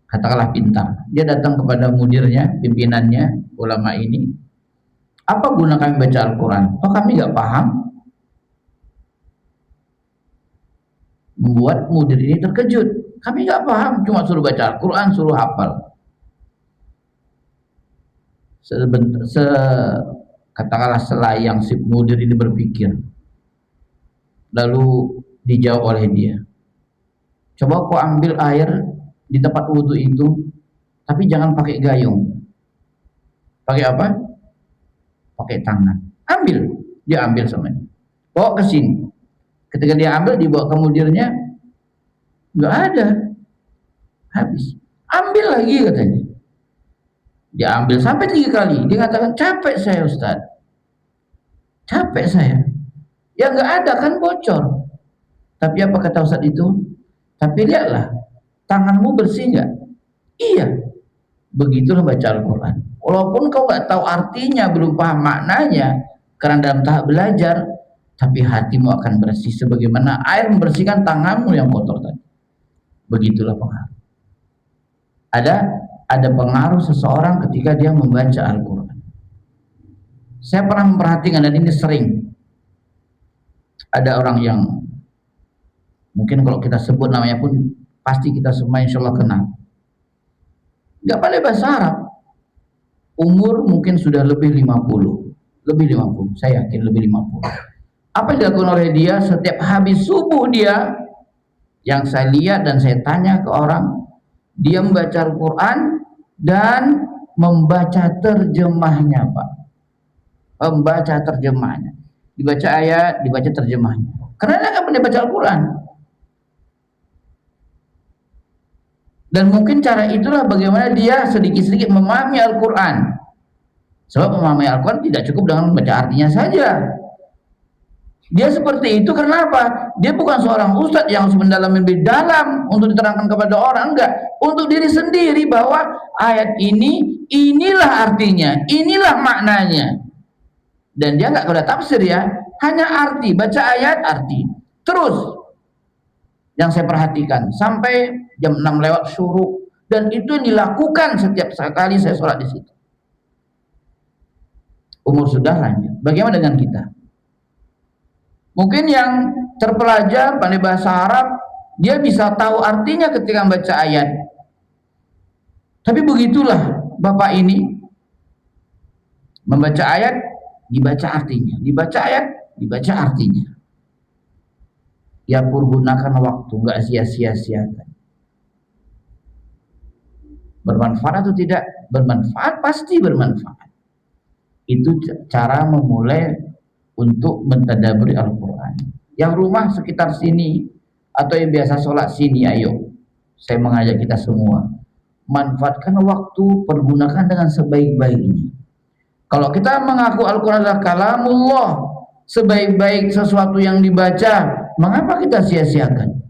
katakanlah pintar. Dia datang kepada mudirnya, pimpinannya, ulama ini. Apa guna kami baca Al-Quran? Oh, kami gak paham. Membuat mudir ini terkejut. Kami gak paham, cuma suruh baca Al-Quran, suruh hafal. Katakanlah selayang si mudir ini berpikir. Lalu dijawab oleh dia, coba kau ambil air di tempat wudhu itu, tapi jangan pakai gayung. Pakai apa? Pakai tangan. Ambil. Dia ambil sama dia, bawa ke sini. Ketika dia ambil, dibawa ke mudirnya, nggak ada, habis. Ambil lagi katanya. Dia ambil sampai 3 kali. Dia katakan, capek saya Ustaz, capek saya. Ya nggak ada kan, bocor. Tapi apa kata Ustaz itu? Tapi lihatlah, tanganmu bersih nggak? Iya. Begitulah baca Al-Quran. Walaupun kau nggak tahu artinya, belum paham maknanya, karena dalam tahap belajar, tapi hatimu akan bersih sebagaimana air membersihkan tanganmu yang kotor tadi. Begitulah pengaruh. Ada pengaruh seseorang ketika dia membaca Al-Quran. Saya pernah memperhatikan, dan ini sering. Ada orang yang mungkin kalau kita sebut namanya pun pasti kita semua insya Allah kenal. Gak pandai bahasa Arab. Umur mungkin sudah lebih 50. Lebih 50, saya yakin lebih 50. Apa yang dilakukan oleh dia setiap habis subuh dia, yang saya lihat dan saya tanya ke orang, dia membaca Al-Quran dan membaca terjemahnya, Pak. Membaca terjemahnya. Dibaca ayat, dibaca terjemahnya. Karena dia nggak pernah baca Al-Quran. Dan mungkin cara itulah bagaimana dia sedikit-sedikit memahami Al-Quran. Sebab memahami Al-Quran tidak cukup dengan membaca artinya saja. Dia seperti itu karena apa? Dia bukan seorang ustadz yang harus mendalami lebih dalam untuk diterangkan kepada orang, enggak. Untuk diri sendiri bahwa ayat ini, inilah artinya, inilah maknanya. Dan dia enggak kepada tafsir ya, hanya arti, baca ayat, arti. Terus yang saya perhatikan sampai jam 6 lewat syuruk, dan itu yang dilakukan setiap kali saya sholat di situ. Umur sudah lanjut. Bagaimana dengan kita? Mungkin yang terpelajar pandai bahasa Arab, dia bisa tahu artinya ketika membaca ayat. Tapi begitulah Bapak ini membaca ayat, dibaca artinya, dibaca ayat, dibaca artinya. Ya pergunakan waktu, nggak sia-sia-siakan. Bermanfaat atau tidak? Bermanfaat, pasti bermanfaat. Itu cara memulai untuk mentadaburi Al-Quran. Yang rumah sekitar sini atau yang biasa sholat sini, ayo, saya mengajak kita semua, manfaatkan waktu, pergunakan dengan sebaik-baiknya. Kalau kita mengaku Al-Quran adalah kalamullah, sebaik-baik sesuatu yang dibaca, mengapa kita sia-siakan?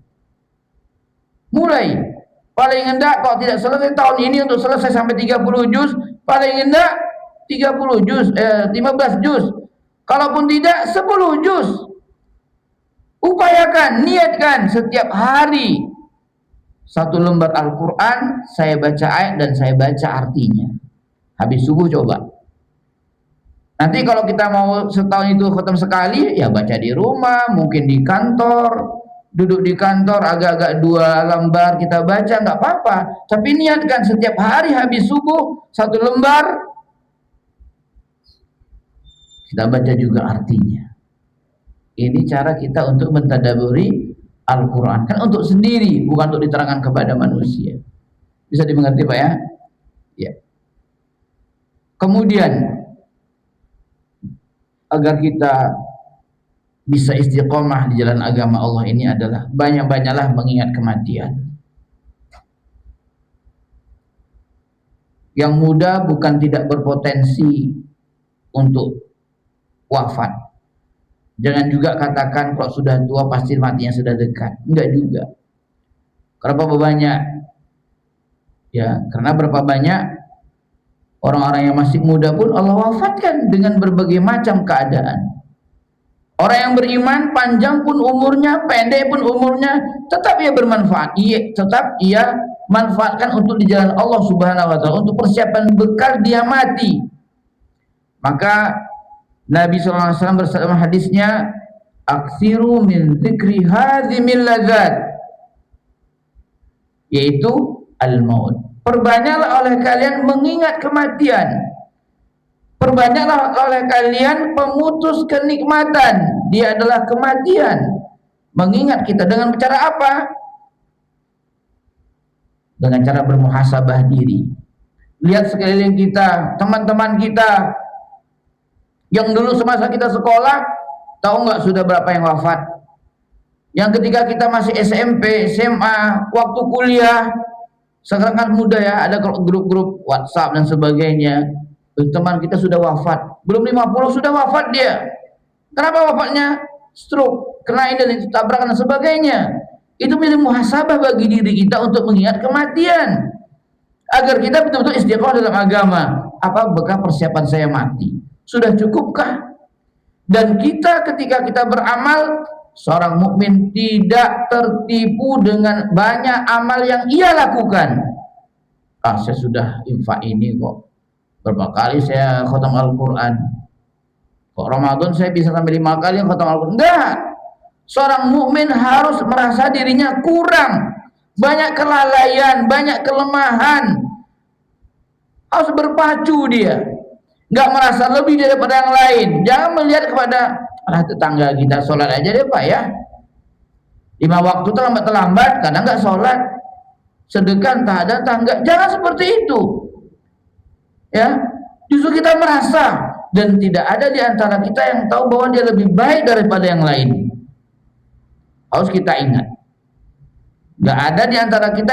Mulai, paling hendak kalau tidak selesai tahun ini untuk selesai sampai 30 juz, paling hendak 30 juz, 15 juz. Kalaupun tidak 10 juz. Upayakan, niatkan setiap hari 1 lembar Al-Quran, saya baca ayat dan saya baca artinya. Habis subuh coba. Nanti kalau kita mau setahun itu khatam sekali, ya baca di rumah, mungkin di kantor, duduk di kantor agak-agak 2 lembar kita baca, nggak apa-apa. Tapi niatkan setiap hari habis subuh 1 lembar, kita baca juga artinya. Ini cara kita untuk mentadaburi Al-Quran. Kan untuk sendiri, bukan untuk diterangkan kepada manusia. Bisa dimengerti Pak ya? Ya. Kemudian, agar kita bisa istiqomah di jalan agama Allah ini adalah banyak-banyaklah mengingat kematian. Yang muda bukan tidak berpotensi untuk wafat. Jangan juga katakan kalau sudah tua pasti matinya sudah dekat. Enggak juga. Karena berapa banyak, ya, karena berapa banyak orang-orang yang masih muda pun Allah wafatkan dengan berbagai macam keadaan. Orang yang beriman panjang pun umurnya, pendek pun umurnya, tetap ia bermanfaat. Tetap ia manfaatkan untuk di jalan Allah Subhanahu wa taala, untuk persiapan bekal dia mati. Maka Nabi SAW bersabda hadisnya, aksiru min dzikri hadzimil ladzat, yaitu al-maut. Perbanyaklah oleh kalian mengingat kematian. Perbanyaklah oleh kalian pemutus kenikmatan. Dia adalah kematian. Mengingat kita dengan cara apa? Dengan cara bermuhasabah diri. Lihat sekeliling kita, teman-teman kita yang dulu semasa kita sekolah, tahu nggak sudah berapa yang wafat? Yang ketika kita masih SMP, SMA, waktu kuliah, sekarang kan muda ya, ada grup-grup WhatsApp dan sebagainya. Teman kita sudah wafat, belum 50 sudah wafat dia. Kenapa wafatnya? Stroke, kena ini, tabrakan dan sebagainya. Itu menjadi muhasabah bagi diri kita untuk mengingat kematian, agar kita betul-betul istiqomah dalam agama. Apa bekal persiapan saya mati? Sudah cukupkah? Dan kita ketika kita beramal, seorang mukmin tidak tertipu dengan banyak amal yang ia lakukan. Saya sudah infak ini kok, berapa kali saya khatam Al-Quran, kok Ramadan saya bisa sampai 5 kali khatam Al-Quran. Enggak. Seorang mukmin harus merasa dirinya kurang, banyak kelalaian, banyak kelemahan, harus berpacu dia, nggak merasa lebih daripada yang lain. Jangan melihat kepada tetangga kita sholat aja deh Pak ya, 5 waktu terlambat-terlambat, kadang nggak sholat, sedekah tak ada tangga. Jangan seperti itu ya. Justru kita merasa, dan tidak ada di antara kita yang tahu bahwa dia lebih baik daripada yang lain. Harus kita ingat, nggak ada di antara kita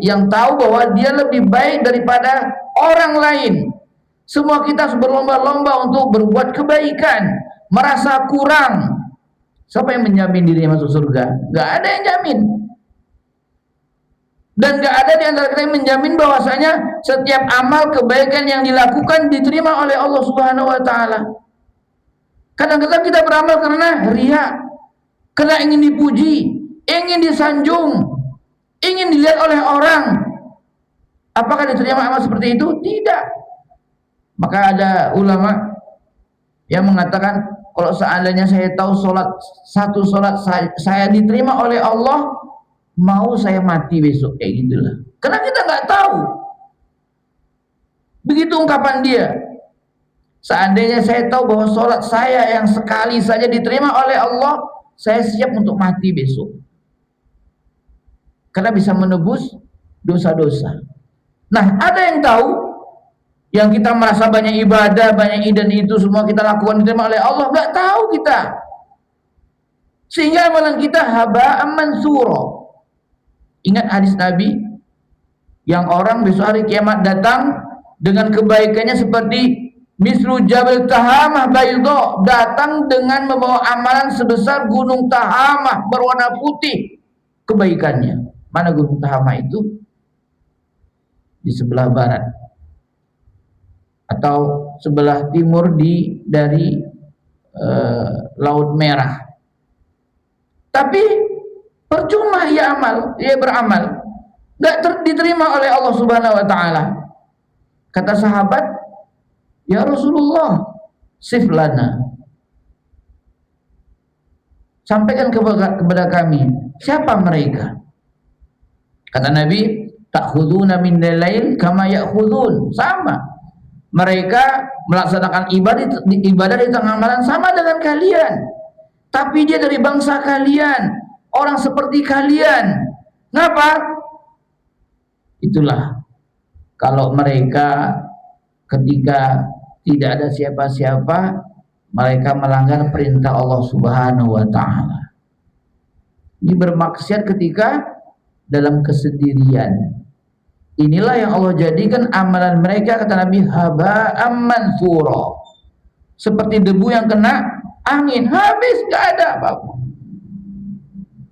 yang tahu bahwa dia lebih baik daripada orang lain. Semua kita harus berlomba-lomba untuk berbuat kebaikan, merasa kurang. Siapa yang menjamin dirinya masuk surga? Gak ada yang jamin. Dan gak ada di antara kita yang menjamin bahwasanya setiap amal kebaikan yang dilakukan diterima oleh Allah Subhanahu wa taala. Kadang-kadang kita beramal karena riya, karena ingin dipuji, ingin disanjung, ingin dilihat oleh orang. Apakah diterima amal seperti itu? Tidak. Maka ada ulama yang mengatakan, kalau seandainya saya tahu satu sholat saya diterima oleh Allah, mau saya mati besok, kayak gitulah. Karena kita nggak tahu. Begitu ungkapan dia. Seandainya saya tahu bahwa sholat saya yang sekali saja diterima oleh Allah, saya siap untuk mati besok. Karena bisa menebus dosa-dosa. Nah, ada yang tahu, yang kita merasa banyak ibadah, banyak idan itu semua kita lakukan diterima oleh Allah, nggak tahu kita. Sehingga amalan kita haba'an mansura. Ingat hadis Nabi yang orang besok hari kiamat datang dengan kebaikannya seperti mislu jabal tahamah bayda, datang dengan membawa amalan sebesar gunung Tahamah berwarna putih kebaikannya. Mana gunung Tahamah itu? Di sebelah barat atau sebelah timur dari Laut Merah. Tapi percuma ia beramal, nggak diterima oleh Allah Subhanahu wa taala. Kata sahabat, "Ya Rasulullah, sif lana." Sampaikan kepada kami, siapa mereka? Kata Nabi, "Ta'khuduna min lail kama ya'khudun." Sama. Mereka melaksanakan ibadah di tengah malam sama dengan kalian. Tapi dia dari bangsa kalian, orang seperti kalian. Kenapa? Itulah, kalau mereka ketika tidak ada siapa-siapa, mereka melanggar perintah Allah Subhanahu wa taala. Ini bermaksiat ketika dalam kesendirian. Inilah yang Allah jadikan amalan mereka, kata Nabi, haba'an mansura. Seperti debu yang kena angin, habis, gak ada apa-apa.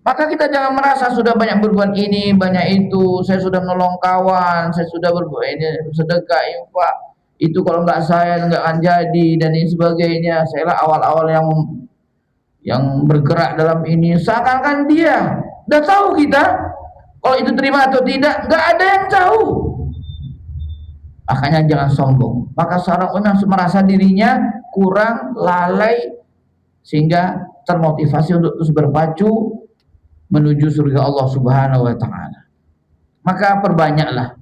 Maka kita jangan merasa sudah banyak berbuat ini, banyak itu, saya sudah menolong kawan, saya sudah berbuat ini, sedekah, infak, itu kalau nggak saya nggak akan jadi, dan ini sebagainya. Saya lah awal-awal yang bergerak dalam ini. Seakan-akan dia udah tahu kita, kalau itu terima atau tidak, nggak ada yang tahu. Makanya jangan sombong. Maka seorang umum yang merasa dirinya kurang, lalai, sehingga termotivasi untuk terus berpacu menuju surga Allah Subhanahu wa taala. Maka perbanyaklah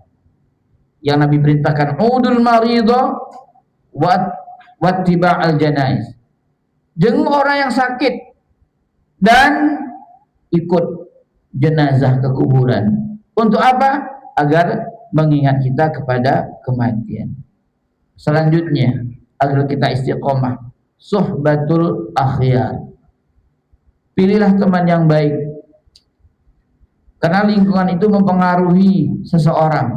yang Nabi perintahkan, udul maridha wa tiba'al janaiz. Jenguk orang yang sakit dan ikut jenazah ke kuburan. Untuk apa? Agar mengingat kita kepada kematian. Selanjutnya, agar kita istiqomah, suhbatul akhyar. Pilihlah teman yang baik, karena lingkungan itu mempengaruhi seseorang.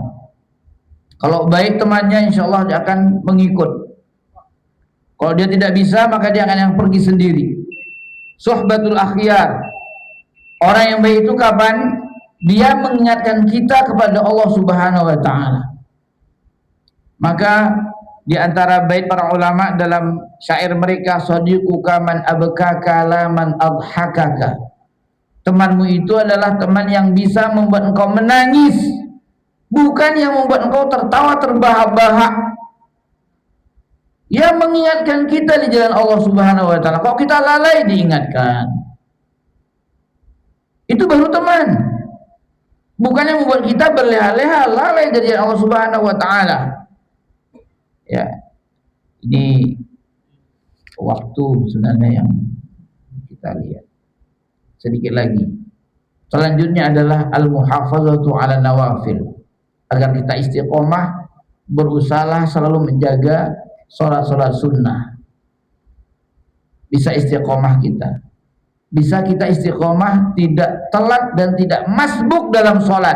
Kalau baik temannya, insya Allah dia akan mengikut. Kalau dia tidak bisa, maka dia akan yang pergi sendiri. Suhbatul akhyar. Orang yang baik itu kapan? Dia mengingatkan kita kepada Allah Subhanahu wa taala. Maka di antara bait para ulama dalam syair mereka, sadiquka man abkaka la man adhakaka. Temanmu itu adalah teman yang bisa membuat engkau menangis, bukan yang membuat engkau tertawa terbahak-bahak. Yang mengingatkan kita di jalan Allah Subhanahu wa taala. Kalau kita lalai, diingatkan. Itu baru teman. Bukan yang membuat kita berleha-leha, lalai dari jalan Allah Subhanahu wa taala. Ya. Ini waktu sebenarnya yang kita lihat. Sedikit lagi. Selanjutnya adalah al-muhafazatu 'ala nawafil. Agar kita istiqomah, berusaha selalu menjaga sholat-sholat sunnah. Bisa istiqomah kita. Bisa kita istiqomah, tidak telat dan tidak masbuk dalam sholat.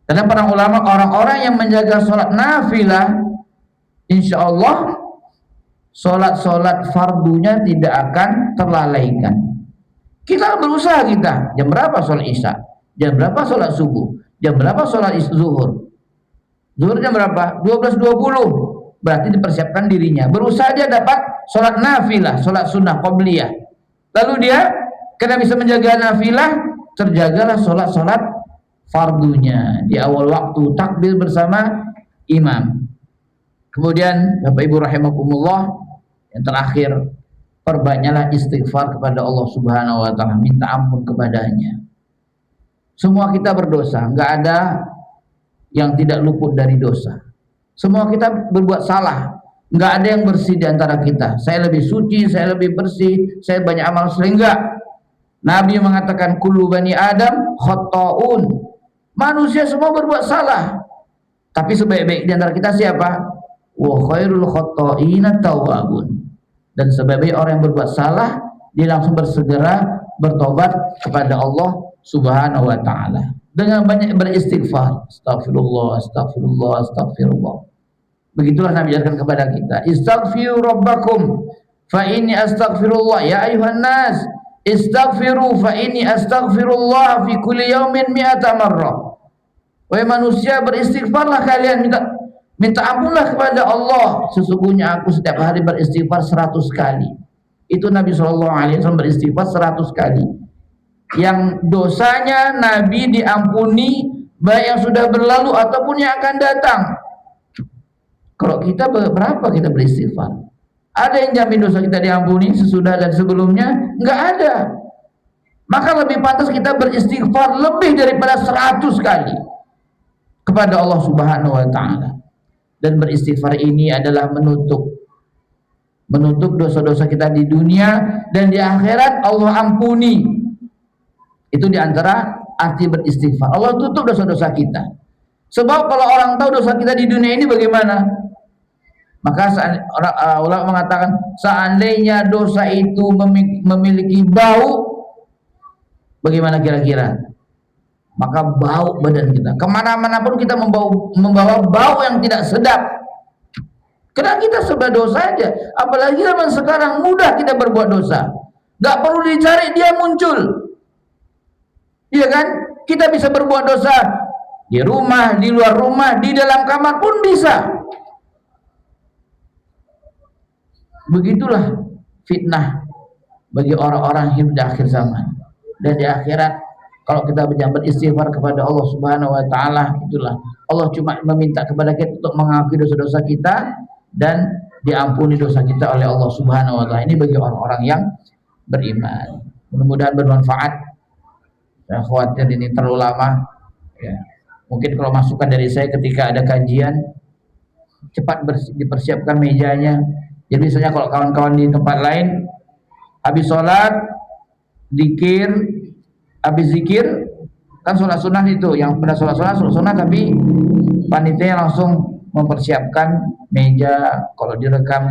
Karena para ulama, orang-orang yang menjaga sholat nafilah insya Allah sholat fardunya tidak akan terlalaikan. Kita berusaha, kita jam berapa sholat isya, jam berapa sholat subuh, jam berapa sholat zuhur. Zuhur jam berapa? 12.20. Berarti dipersiapkan dirinya. Berusaha dia dapat sholat nafilah, sholat sunnah qobliyah. Lalu dia karena bisa menjaga nafilah, terjagalah sholat fardunya di awal waktu, takbir bersama imam. Kemudian Bapak Ibu rahimakumullah, yang terakhir, perbanyaklah istighfar kepada Allah Subhanahu wa taala, minta ampun kepadanya. Semua kita berdosa, enggak ada yang tidak luput dari dosa. Semua kita berbuat salah, enggak ada yang bersih di antara kita. Saya lebih suci, saya lebih bersih, saya banyak amal soleh, enggak. Nabi mengatakan kullu bani Adam khata'un. Manusia semua berbuat salah. Tapi sebaik-baik di antara kita siapa? Wa khairul khata'ina tawwabun. Dan sebaik-baik orang yang berbuat salah, dia langsung bersegera bertobat kepada Allah Subhanahu wa taala dengan banyak beristighfar. Astagfirullah, astagfirullah, astagfirullah. Begitulah Nabi ajarkan kepada kita. Istaghfiru rabbakum fa inni astaghfirullah. Ya ayuhan nas, istaghfiru fa inni astaghfirullah fi kulli yaumin mi'ata marrah. Wahai manusia, beristighfarlah kalian, minta ampunlah kepada Allah. Sesungguhnya aku setiap hari beristighfar 100 kali. Itu Nabi SAW beristighfar 100 kali. Yang dosanya Nabi diampuni, baik yang sudah berlalu ataupun yang akan datang. Kalau kita berapa kita beristighfar? Ada yang jamin dosa kita diampuni sesudah dan sebelumnya? Enggak ada. Maka lebih pantas kita beristighfar lebih daripada 100 kali kepada Allah Subhanahu wa taala. Dan beristighfar ini adalah menutup dosa-dosa kita di dunia, dan di akhirat Allah ampuni. Itu diantara arti beristighfar. Allah tutup dosa-dosa kita. Sebab kalau orang tahu dosa kita di dunia ini bagaimana? Maka ulama mengatakan seandainya dosa itu memiliki bau, bagaimana kira-kira? Maka bau badan kita, kemana-mana pun kita membawa bau yang tidak sedap. Karena kita serba dosa aja. Apalagi zaman sekarang mudah kita berbuat dosa, nggak perlu dicari, dia muncul. Iya kan? Kita bisa berbuat dosa di rumah, di luar rumah, di dalam kamar pun bisa. Begitulah fitnah bagi orang-orang hidup di akhir zaman. Dan di akhirat, kalau kita beristighfar kepada Allah Subhanahu wa taala, itulah Allah cuma meminta kepada kita untuk mengakui dosa-dosa kita dan diampuni dosa kita oleh Allah Subhanahu wa taala. Ini bagi orang-orang yang beriman. Mudah-mudahan bermanfaat. Saya khawatir ini terlalu lama ya. Mungkin kalau masukan dari saya ketika ada kajian, cepat dipersiapkan mejanya. Jadi misalnya kalau kawan-kawan di tempat lain habis sholat zikir, habis zikir kan sholat sunnah itu, yang pada sholat sunnah, tapi panitia langsung mempersiapkan meja, kalau direkam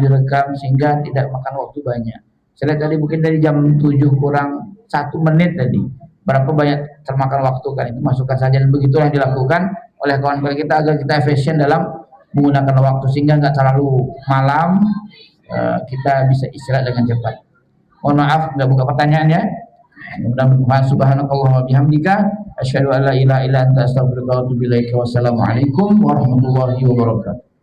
sehingga tidak makan waktu banyak. Saya lihat tadi mungkin dari jam 7 kurang 1 menit tadi, berapa banyak termakan waktu kan. Itu masukkan saja, dan begitulah yang dilakukan oleh kawan-kawan kita agar kita efisien dalam menggunakan waktu sehingga nggak terlalu malam, kita bisa istirahat dengan cepat. Mohon maaf nggak buka pertanyaan ya. Mudah-mudahan subhanakallahumma bihamdika asyhadu an la ilaha illa anta astaghfiruka wa atubu ilaik. Wassalamualaikum warahmatullahi wabarakatuh.